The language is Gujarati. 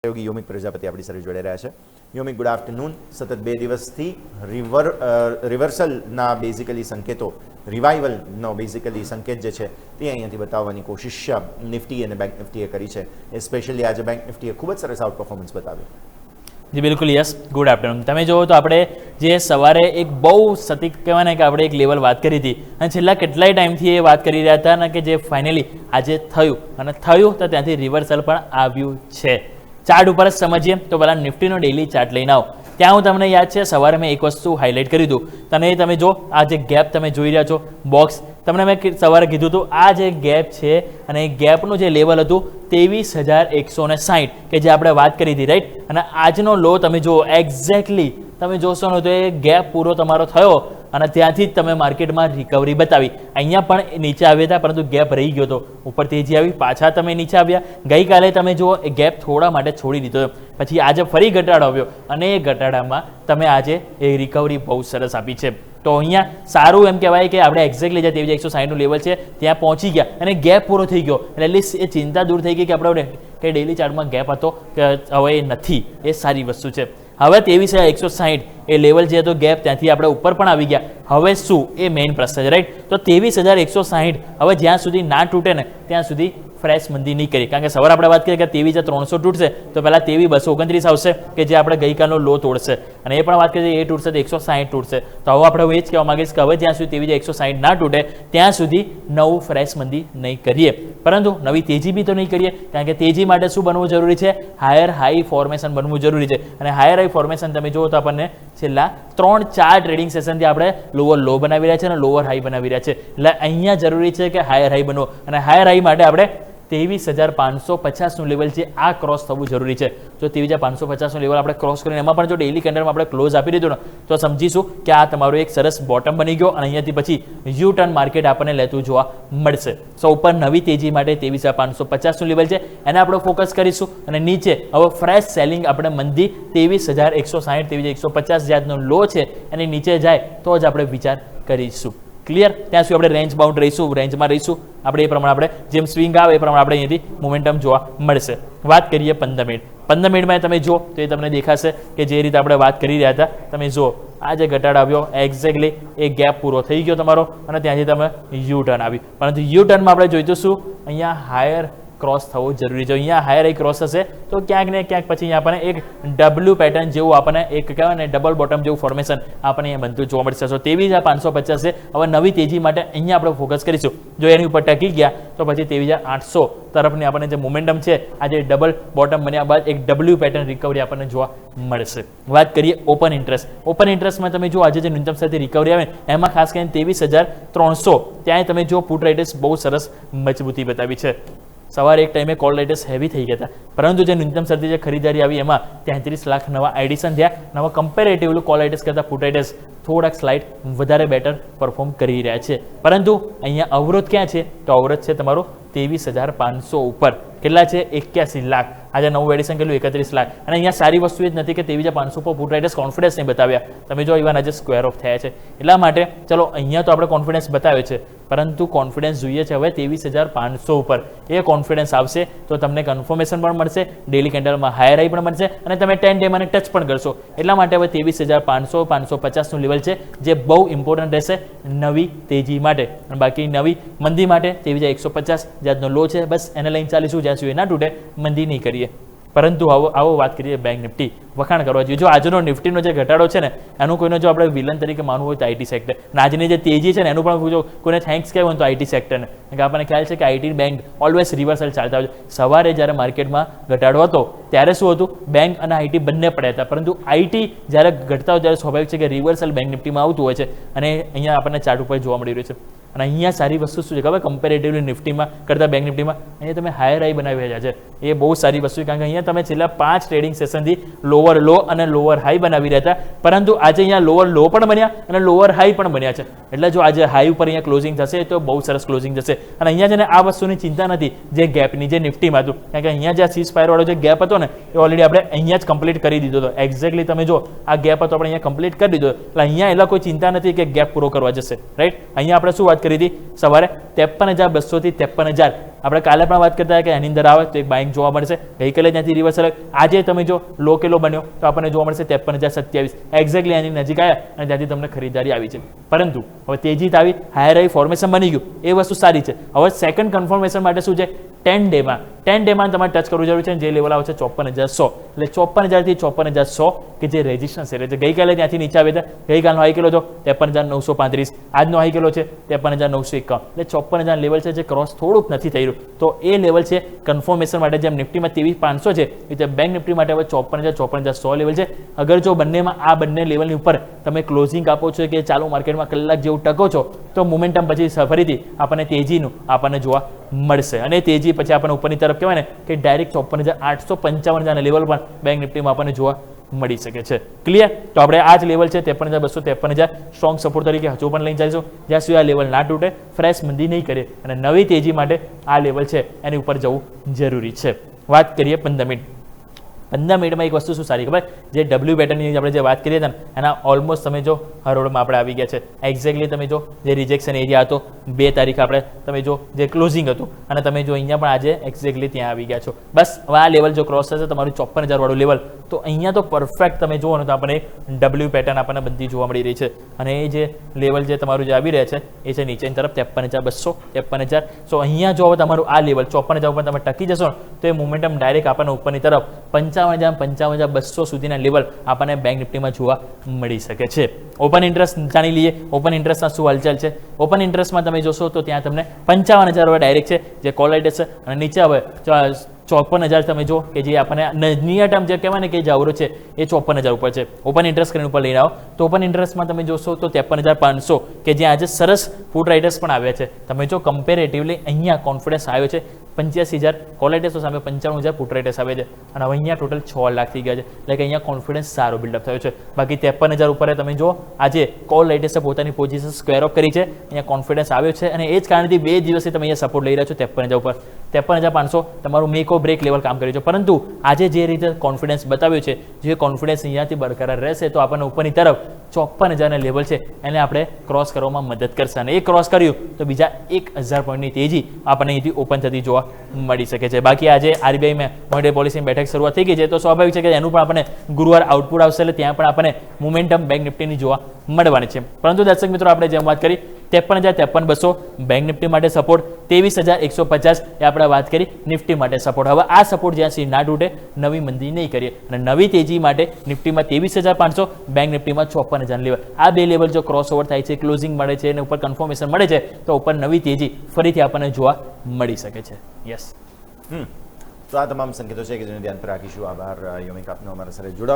સહયોગી યોમિક પ્રજાપતિ આપણી સાથે જોડાઈ રહ્યા છે. યોમિક, ગુડ આફ્ટરનૂન. સતત 2 દિવસથી રિવર્સલના બેઝિકલી સંકેતો, રિવાઇવલનો બેઝિકલી સંકેત જે છે તે અહીંયાથી બતાવવાની કોશિશ નિફ્ટી અને બેંક નિફ્ટીએ કરી છે. એસ્પેશિયલી આજે બેંક નિફ્ટીએ ખૂબ જ સરસ આઉટ પરફોર્મન્સ બતાવ્યું. જી બિલકુલ, યસ, ગુડ આફ્ટરનૂન. તમે જુઓ તો આપણે જે સવારે એક બહુ સટીક કહેવાય ને કે આપણે એક લેવલ વાત કરી હતી અને છેલ્લા કેટલાય ટાઈમથી એ વાત કરી રહ્યા હતા ને કે જે ફાઇનલી આજે થયું તો ત્યાંથી રિવર્સલ પણ આવ્યું છે. ચાર્ટ ઉપર જ સમજીએ તો પહેલાં નિફ્ટીનો ડેઇલી ચાર્ટ લઈને આવો. ત્યાં હું તમને યાદ છે સવારે મેં એક વસ્તુ હાઇલાઇટ કરી હતું. તમે જો આ જે ગેપ તમે જોઈ રહ્યા છો બોક્સ, તમને મેં સવારે કીધું હતું આ જે ગેપ છે અને એ ગેપનું જે લેવલ હતું 23,160 કે જે આપણે વાત કરી હતી, રાઈટ. અને આજનો લો તમે જુઓ એક્ઝેક્ટલી તમે જોશો ને તો એ ગેપ પૂરો તમારો થયો અને ત્યાંથી જ તમે માર્કેટમાં રિકવરી બતાવી. અહીંયા પણ નીચે આવ્યા હતા પરંતુ ગેપ રહી ગયો હતો. ઉપર તેજી આવી, પાછા તમે નીચે આવ્યા. ગઈકાલે તમે જુઓ એ ગેપ થોડા માટે છોડી દીધો, પછી આજે ફરી ઘટાડો આવ્યો અને એ ઘટાડામાં તમે આજે એ રિકવરી બહુ સરસ આપી છે. તો અહીંયા સારું એમ કહેવાય કે આપણે એક્ઝેક્ટલી જે 23,160નું લેવલ છે ત્યાં પહોંચી ગયા અને ગેપ પૂરો થઈ ગયો. એટલે એટલીસ્ટ એ ચિંતા દૂર થઈ ગઈ કે આપણે કે ડેઇલી ચાર્ટમાં ગેપ હતો કે હવે એ નથી. એ સારી વસ્તુ છે. હવે 23,160 એ લેવલ છે તો ગેપ ત્યાંથી આપણે ઉપર પણ આવી ગયા. હવે શું એ મેઇન પ્રશ્ન છે, રાઈટ. તો 23,160 હવે જ્યાં સુધી ના તૂટે ને ત્યાં સુધી ફ્રેશ મંદી નહીં કરી. કારણ કે સવારે આપણે વાત કરીએ કે 23,300 તૂટશે તો પહેલાં 23,229 આવશે કે જે આપણે ગઈકાલનો લો તોડશે અને એ પણ વાત કરીએ એ તૂટશે તો 160 તૂટશે. તો હવે આપણે એ જ કહેવા માંગીશ કે હવે જ્યાં સુધી 23,160 ના તૂટે ત્યાં સુધી નવું ફ્રેશ મંદી નહીં કરીએ, પરંતુ નવી તેજી બી તો નહીં કરીએ. કારણ કે તેજી માટે શું બનવું જરૂરી છે? હાયર હાઈ ફોર્મેશન બનવું જરૂરી છે. અને હાયર હાઈ ફોર્મેશન તમે જુઓ તો આપણને છેલ્લા 3-4 ટ્રેડિંગ સેશનથી આપણે લોઅર લો બનાવી રહ્યા છે અને લોઅર હાઈ બનાવી રહ્યા છે. એટલે અહીંયા જરૂરી છે કે હાયર હાઈ બનવો અને હાયર હાઈ માટે આપણે 23,550નું લેવલ છે આ ક્રોસ થવું જરૂરી છે. જો 23,550નું લેવલ આપણે ક્રોસ કરીને એમાં પણ જો ડેઇલી કેન્ડલમાં આપણે ક્લોઝ આપી દીધું ને તો સમજીશું કે આ તમારું એક સરસ બોટમ બની ગયો અને અહીંયાથી પછી યુ ટર્ન માર્કેટ આપણને લેતું જોવા મળશે. સો ઉપર નવી તેજી માટે 23,550નું લેવલ છે એને આપણે ફોકસ કરીશું અને નીચે હવે ફ્રેશ સેલિંગ આપણે મંદી 23,160 23,150 જ્યાંનો લો છે એની નીચે જાય તો જ આપણે વિચાર કરીશું. ક્લિયર? ત્યાં સુધી આપણે રેન્જ બાઉન્ડ રહીશું, રેન્જમાં રહીશું. આપણે એ પ્રમાણે આપણે જેમ સ્વિંગ આવે એ પ્રમાણે આપણે અહીંયાથી મોમેન્ટમ જોવા મળશે. વાત કરીએ 15 મિનિટ. 15 મિનિટમાં તમે જુઓ તો એ તમને દેખાશે કે જે રીતે આપણે વાત કરી રહ્યા હતા. તમે જુઓ આ જે ઘટાડો આવ્યો એક્ઝેક્ટલી એ ગેપ પૂરો થઈ ગયો તમારો અને ત્યાંથી તમે યુ ટર્ન આવી. પરંતુ યુ ટર્નમાં આપણે જોઈતું શું? અહીંયા હાયર ક્રોસ થવું જરૂરી છે. અહીંયા હાયર હાઈ ક્રોસ હશે તો ક્યાંક ને ક્યાંક પછી અહીંયા આપણને એક ડબલ્યુ પેટર્ન જેવું આપણને એક કહેવાય ને ડબલ બોટમ જેવું ફોર્મેશન આપણને અહીંયા બનતું જોવા મળશે. તો 23,550 છે. હવે નવી તેજી માટે અહીંયા આપણે ફોકસ કરીશું. જો એની ઉપર ટકી ગયા તો પછી 23,800 તરફની આપણને જે મોમેન્ટમ છે આજે ડબલ બોટમ બન્યા બાદ એક ડબલ્યુ પેટર્ન રિકવરી આપણને જોવા મળશે. વાત કરીએ ઓપન ઇન્ટરેસ્ટ. ઓપન ઇન્ટરેસ્ટમાં તમે જો આજે જે ન્યૂનતમ સાથે રિકવરી આવે એમાં ખાસ કરીને 23,300 ત્યાં તમે જો પુટ રાઇટર્સ બહુ સરસ મજબૂતી બતાવી છે. સવારે એક ટાઈમે કોલ રાઇટર્સ હેવી થઈ ગયા હતા પરંતુ જે ન્યૂનતમ શરતી જે ખરીદારી આવી એમાં 33 લાખ નવા એડિશન થયા. નવા કમ્પેરેટિવલી કોલ રાઇટર્સ કરતાં પુટ રાઇટર્સ થોડાક સ્લાઇડ વધારે બેટર પરફોર્મ કરી રહ્યા છે. પરંતુ અહીંયા અવરોધ ક્યાં છે? તો અવરોધ છે તમારો 23,500 ઉપર. કેટલા છે? 81 લાખ. આજે નવું એડિશન કેટલું? 31 લાખ. અને અહીંયા સારી વસ્તુ એ જ નથી કે 23,500 પર પુટ રાઇટર્સ કોન્ફિડન્સ નહીં બતાવ્યા. તમે જો ઇવન આજે સ્ક્વેર ઓફ થયા છે. એટલા માટે ચલો અહીંયા તો આપણે કોન્ફિડન્સ બતાવે છે પરંતુ કોન્ફિડન્સ જોઈએ છે હવે 23,500 ઉપર. એ કોન્ફિડન્સ આવશે તો તમને કન્ફર્મેશન પણ મળશે, ડેઇલી કેન્ડલમાં હાયર હાઈ પણ મળશે અને તમે 10 ડે મને ટચ પણ કરશો. એટલા માટે હવે 23,500 550નું લેવલ છે જે બહુ ઇમ્પોર્ટન્ટ રહેશે નવી તેજી માટે. અને બાકી નવી મંદી માટે 23,150 જ્યાંનો લો છે બસ એને લઈને ચાલીશું. જ્યાં સુધી ના તૂટે મંદી નહીં કરીએ. પરંતુ આવો વાત કરીએ બેંક નિફ્ટી. વખાણ કરવા જોઈએ. જો આજનો નિફ્ટીનો જે ઘટાડો છે ને એનું કોઈને જો આપણે વિલન તરીકે માનવું હોય તો આઈટી સેક્ટર. અને આજની જે તેજી છે ને એનું પણ જો કોઈને થેન્ક્સ કહેવું હોય તો આઈટી સેક્ટરને. કારણ કે આપણને ખ્યાલ છે કે આઈટી બેંક ઓલવેઝ રિવર્સલ ચાલતા હોય છે. સવારે જ્યારે માર્કેટમાં ઘટાડો હતો ત્યારે શું હતું? બેંક અને આઈટી બંને પડ્યા હતા. પરંતુ આઈટી જ્યારે ઘટતા હોય ત્યારે સ્વાભાવિક છે કે રિવર્સલ બેંક નિફ્ટીમાં આવતું હોય છે અને અહીંયા આપણને ચાર્ટ ઉપર જોવા મળી રહ્યું છે. અને અહીંયા સારી વસ્તુ શું છે ખબર? કમ્પેરેટિવલી નિફ્ટીમાં કરતાં બેંક નિફ્ટીમાં અહીંયા તમે હાયર હાઈ બનાવી રહ્યા છે. એ બહુ સારી વસ્તુ છે કારણ કે અહીંયા તમે છેલ્લા 5 ટ્રેડિંગ સેશનથી લોઅર લો અને લોઅર હાઈ બનાવી રહ્યા હતા પરંતુ આજે અહીંયા લોઅર લો પણ બન્યા અને લોઅર હાઈ પણ બન્યા છે. એટલે જો આજે હાઈ ઉપર અહીંયા ક્લોઝિંગ થશે તો બહુ સરસ ક્લોઝિંગ થશે. અને અહીંયા જેને આ વસ્તુની ચિંતા નથી જે ગેપની જે નિફ્ટીમાં હતું, કારણ કે અહીંયા જે સીઝ ફાયર વાળો જે ગેપ હતો ને એ ઓલરેડી આપણે અહીંયા જ કમ્પ્લીટ કરી દીધો હતો. એક્ઝેક્ટલી તમે જો આ ગેપ હતો આપણે અહીંયા કમ્પ્લીટ કરી દીધો. એટલે અહીંયા એટલા કોઈ ચિંતા નથી કે ગેપ પૂરો કરવા જશે, રાઈટ. અહીંયા આપણે શું વાત કરી હતી સવારે? 53,200 થી 53,000 આપણે કાલે પણ વાત કરતા કે એની અંદર આવે તો એક બાઇંગ જોવા મળશે, ગઈકાલે ત્યાંથી રિવર્સલ. આજે તમે જો લો કેલો બન્યો તો આપણને જોવા મળશે 53,027. એક્ઝેક્ટલી આની નજીક આવ્યા અને ત્યાંથી તમને ખરીદારી આવી છે. પરંતુ હવે તેજી આવી, હાયર હાઈ ફોર્મેશન બની ગયું, એ વસ્તુ સારી છે. હવે સેકન્ડ કન્ફર્મેશન માટે શું છે, 10 ડેમાં તમારે ટચ કરવું જરૂર છે. જે લેવલ આવે છે 54,100, એટલે 54,000 થી 54,100 કે જે રેઝિસ્ટન્સ એરિયા છે. ગઈકાલે ત્યાંથી નીચે આવે છે, ગઈકાલનો હાઈ કિલો જો 53,935, આજનો હાઈ કિલો છે 53,951, એટલે 54,000 લેવલ છે જે ક્રોસ થોડુંક નથી થઈ રહ્યું. તો એ લેવલ છે કન્ફર્મેશન માટે. જેમ નિફ્ટીમાં 23,500 છે એ રીતે બેંક નિફ્ટી માટે હવે 54,000 54,100 લેવલ છે. અગર જો બંનેમાં આ બંને લેવલની ઉપર તમે ક્લોઝિંગ આપો છો કે ચાલુ માર્કેટમાં કલાક જેવું ટકો છો તો મોમેન્ટમ પછી ફરીથી આપણને તેજીનું આપણને જોવા મળશે. અને તેજી પછી આપણને ઉપરની તરફ કહેવાય ને કે ડાયરેક્ટ 54,855 લેવલ પણ બેંક નિફ્ટીમાં આપણને જોવા મળી શકે છે. ક્લિયર? તો આપણે આ જ લેવલ છે 53,200 53,000 સ્ટ્રોંગ સપોર્ટ તરીકે હજુ પણ લઈને ચાલીશું, જ્યાં સુધી આ લેવલ ના તૂટે, ફ્રેશ મંદી નહીં કરે અને નવી તેજી માટે આ લેવલ છે એની ઉપર જવું જરૂરી છે. વાત કરીએ 15 મિનિટ. 15 મિનિટમાં એક વસ્તુ શું સારી ખબર, જે ડબલ્યુ પેટર્નની આપણે જે વાત કરીએ હતા ને એના ઓલમોસ્ટ તમે જો હરોળમાં આપણે આવી ગયા છે. એક્ઝેક્ટલી તમે જો જે રિજેક્શન એરિયા હતો 2 તારીખ આપણે તમે જો જે ક્લોઝિંગ હતું અને તમે જો અહીંયા પણ આજે એક્ઝેક્ટલી ત્યાં આવી ગયા છો. બસ હવે આ લેવલ જો ક્રોસ થશે તમારું 54,000 વાળું લેવલ, તો અહીંયા તો પરફેક્ટ તમે જુઓ ને તો આપણને ડબલ્યુ પેટર્ન આપણને બધી જોવા મળી રહી છે. અને એ જે લેવલ જે તમારું જે આવી રહ્યા છે એ છે નીચેની તરફ 53,200 53,000. સો અહીંયા જો હવે તમારું આ લેવલ 54,000 ઉપર તમે ટકી જશો ને તો એ મોમેન્ટમ ડાયરેક્ટ આપણને ઉપરની તરફ 55,200 સુધીના લેવલ આપણને બેંક નિફ્ટીમાં જોવા મળી શકે છે. ઓપન ઇન્ટરેસ્ટ જાણી લઈએ, ઓપન ઇન્ટરેસ્ટના શું હાલચાલ છે. ઓપન ઇન્ટરેસ્ટમાં તમે જોશો તો ત્યાં તમને 55,000 હવે ડાયરેક્ટ છે જે કોલ રાઇટ છે અને નીચે હવે 54,000 તમે જો કે જે આપણને નિયર ટર્મ જે કહેવાય ને કે જે અવરો છે એ 54,000 ઉપર છે. ઓપન ઇન્ટરેસ્ટ સ્ક્રીન ઉપર લઈને આવો તો ઓપન ઇન્ટરેસ્ટમાં તમે જોશો તો 53,500 કે જે આજે સરસ ફૂટ રાઇટર્સ પણ આવ્યા છે. તમે જો કમ્પેરેટિવલી અહીંયા કોન્ફિડન્સ આવ્યો છે 85,000 કોલ રાઇટર્સો સામે 95,000 ફૂટ રાઇટર્સ આવે છે અને હવે અહીંયા ટોટલ 6 લાખ થઈ ગયા છે. એટલે કે અહીંયા કોન્ફિડન્સ સારો બિલ્ડઅપ થયો છે. બાકી 53,000 ઉપર તમે જો આજે કોલ રાઇટર્સે પોતાની પોઝિશન સ્ક્વેર ઓફ કરી છે, અહીંયા કોન્ફિડન્સ આવ્યો છે અને એ જ કારણથી 2 દિવસથી તમે અહીંયા સપોર્ટ લઈ રહ્યા છો 53,000 ઉપર. 53,500 તમારું મેક ઓર બ્રેક લેવલ કામ કર્યું છે. પરંતુ આજે જે રીતે કોન્ફિડન્સ બતાવ્યો છે, જે કોન્ફિડન્સ અહીંયાથી બરકરાર રહેશે તો આપણને ઉપરની તરફ 54,000 લેવલ છે એને આપણે ક્રોસ કરવામાં મદદ કરશે. અને એ ક્રોસ કર્યું તો બીજા 1,000 પોઈન્ટની તેજી આપણને અહીંથી ઓપન થતી જોવા મળી શકે છે. બાકી આજે આરબીઆઈમાં મોનેટરી પોલિસીની બેઠક શરૂઆત થઈ ગઈ છે તો સ્વાભાવિક છે કે એનું પણ આપણને ગુરુવાર આઉટપુટ આવશે, એટલે ત્યાં પણ આપણને મોમેન્ટમ બેંક નિફ્ટીની જોવા મળવાની છે. પરંતુ દર્શક મિત્રો આપણે જેમ વાત કરી 53,000 53,200 બેંક નિફ્ટી માટે સપોર્ટ, 23,150 એ આપણે વાત કરી નિફ્ટી માટે સપોર્ટ. હવે આ સપોર્ટ જ્યાં સુધી ના તૂટે નવી મંદી નહીં કરીએ અને નવી તેજી માટે નિફ્ટીમાં 23,500 બેંક નિફ્ટીમાં 54,000 લેવલ, આ 2 લેવલ જો ક્રોસ ઓવર થાય છે, ક્લોઝિંગ મળે છે અને ઉપર કન્ફર્મેશન મળે છે તો ઉપર નવી તેજી ફરીથી આપણને જોવા મળી શકે છે. યસ, તો આ તમામ સંકેતો છે કે જેને ધ્યાન પર રાખીશું. આભાર યોમિક આપનો અમારા સાથે જોડાવા.